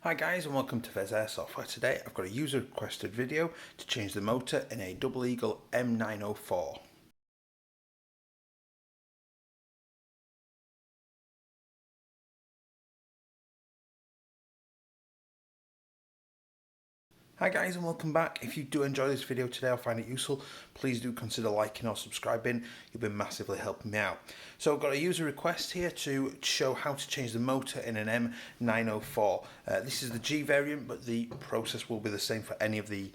Hi guys and welcome to Pheas Airsoft, where today I've got a user requested video to change the motor in a Double Eagle M904. Hi guys and welcome back. If you do enjoy this video today or find it useful, please do consider liking or subscribing. You've been massively helping me out. So I've got a user request here to show how to change the motor in an M904. This is the G variant, but the process will be the same for any of the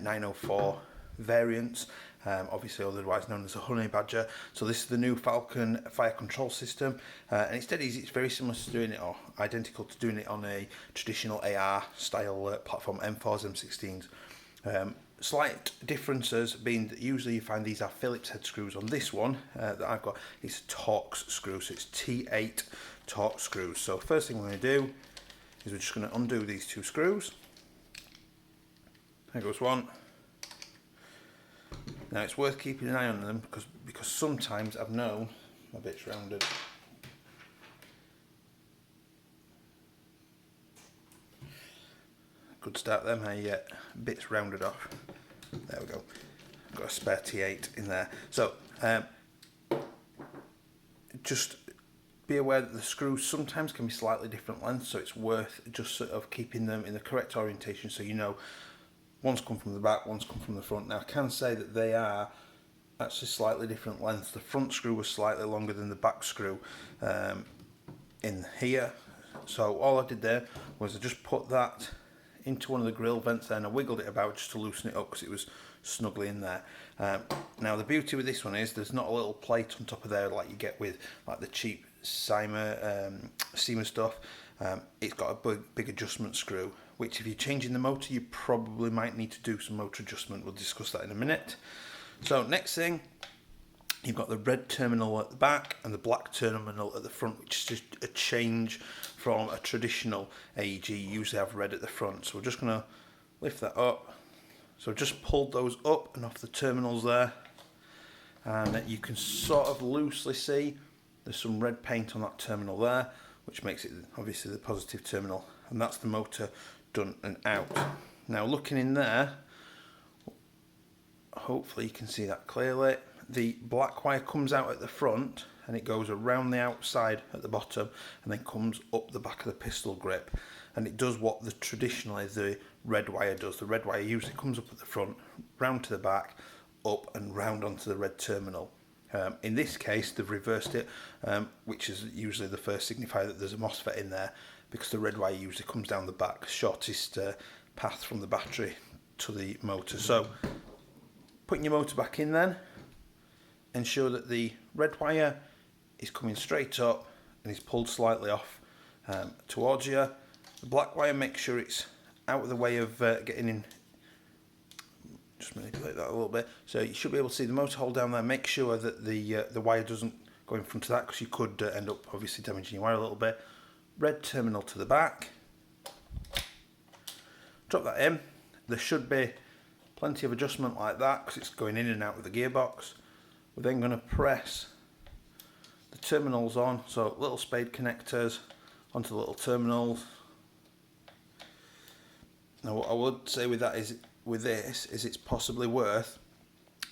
904 variants, obviously otherwise known as a honey badger. So this is the new Falcon fire control system, and it's dead easy. It's very similar to doing it, or identical to doing it on a traditional AR style platform, M4s, M16s. Slight differences being that usually you find these are Phillips head screws. On this one that I've got is Torx screws, so it's T8 Torx screws. So first thing we're going to do is we're just going to undo these two screws. There goes one. Now it's worth keeping an eye on them because sometimes I've known my bit's rounded. Good start there, my bit's rounded off. There we go. I've got a spare T8 in there. So just be aware that the screws sometimes can be slightly different lengths, so it's worth just sort of keeping them in the correct orientation so you know one's come from the back, one's come from the front. Now I can say that they are actually slightly different lengths. The front screw was slightly longer than the back screw in here. So all I did there was I just put that into one of the grill vents there and I wiggled it about just to loosen it up because it was snugly in there. Now the beauty with this one is there's not a little plate on top of there like you get with like the cheap Seamer stuff. It's got a big adjustment screw, which if you're changing the motor you probably might need to do some motor adjustment. We'll discuss that in a minute. So next thing, you've got the red terminal at the back and the black terminal at the front, which is just a change from a traditional AEG. You usually have red at the front, so we're just going to lift that up. So just pulled those up and off the terminals there, and you can sort of loosely see there's some red paint on that terminal there, which makes it obviously the positive terminal, and that's the motor done and out. Now looking in there, hopefully you can see that clearly. The black wire comes out at the front and it goes around the outside at the bottom and then comes up the back of the pistol grip, and it does what traditionally the red wire does. The red wire usually comes up at the front, round to the back, up and round onto the red terminal. In this case they've reversed it, which is usually the first signifier that there's a MOSFET in there, because the red wire usually comes down the back, shortest path from the battery to the motor. So putting your motor back in then, ensure that the red wire is coming straight up and is pulled slightly off towards you. The black wire, make sure it's out of the way of getting in. Just manipulate that a little bit. So you should be able to see the motor hole down there. Make sure that the wire doesn't go in front of that, because you could end up obviously damaging your wire a little bit. Red terminal to the back. Drop that in. There should be plenty of adjustment like that because it's going in and out of the gearbox. We're then going to press the terminals on, so little spade connectors onto the little terminals. Now what I would say with that is, with this, is it's possibly worth,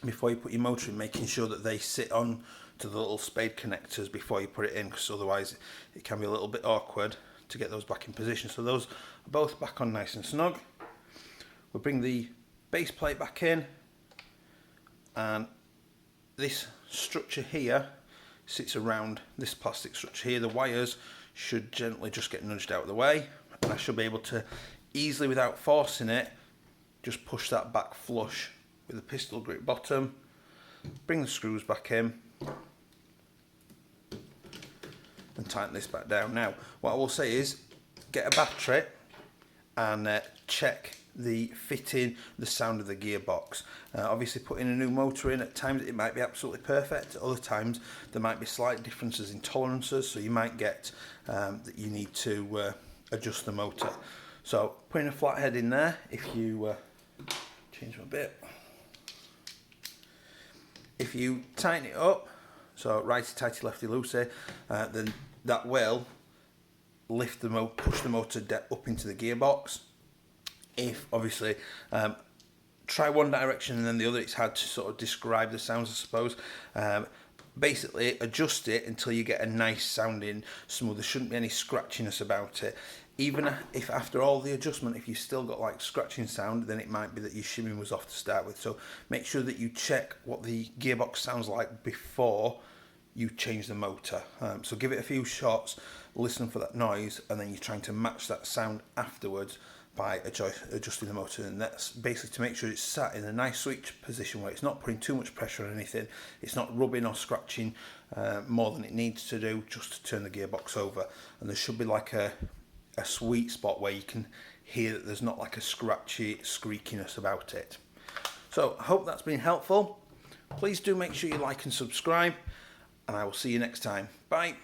before you put your motor in, making sure that they sit on to the little spade connectors before you put it in, because otherwise it can be a little bit awkward to get those back in position. So those are both back on nice and snug. We'll bring the base plate back in, and this structure here sits around this plastic structure here. The wires should gently just get nudged out of the way, and I should be able to easily, without forcing it, just push that back flush with the pistol grip bottom. Bring the screws back in and tighten this back down. Now what I will say is, get a battery and check the fitting, the sound of the gearbox. Obviously putting a new motor in, at times it might be absolutely perfect, at other times there might be slight differences in tolerances, so you might get that you need to adjust the motor. So putting a flathead in there, if you change my bit, if you tighten it up, so righty tighty lefty loosey, then that will lift the motor, push the motor up into the gearbox. If obviously try one direction and then the other, it's hard to sort of describe the sounds, I suppose. Basically adjust it until you get a nice sounding smooth. There shouldn't be any scratchiness about it. Even if after all the adjustment, if you still got like scratching sound, then it might be that your shimming was off to start with. So make sure that you check what the gearbox sounds like before you change the motor. So give it a few shots, listen for that noise, and then you're trying to match that sound afterwards by adjusting the motor. And that's basically to make sure it's sat in a nice sweet position where it's not putting too much pressure on anything, it's not rubbing or scratching more than it needs to do, just to turn the gearbox over. And there should be like a sweet spot where you can hear that there's not like a scratchy squeakiness about it. So I hope that's been helpful. Please do make sure you like and subscribe, and I will see you next time. Bye.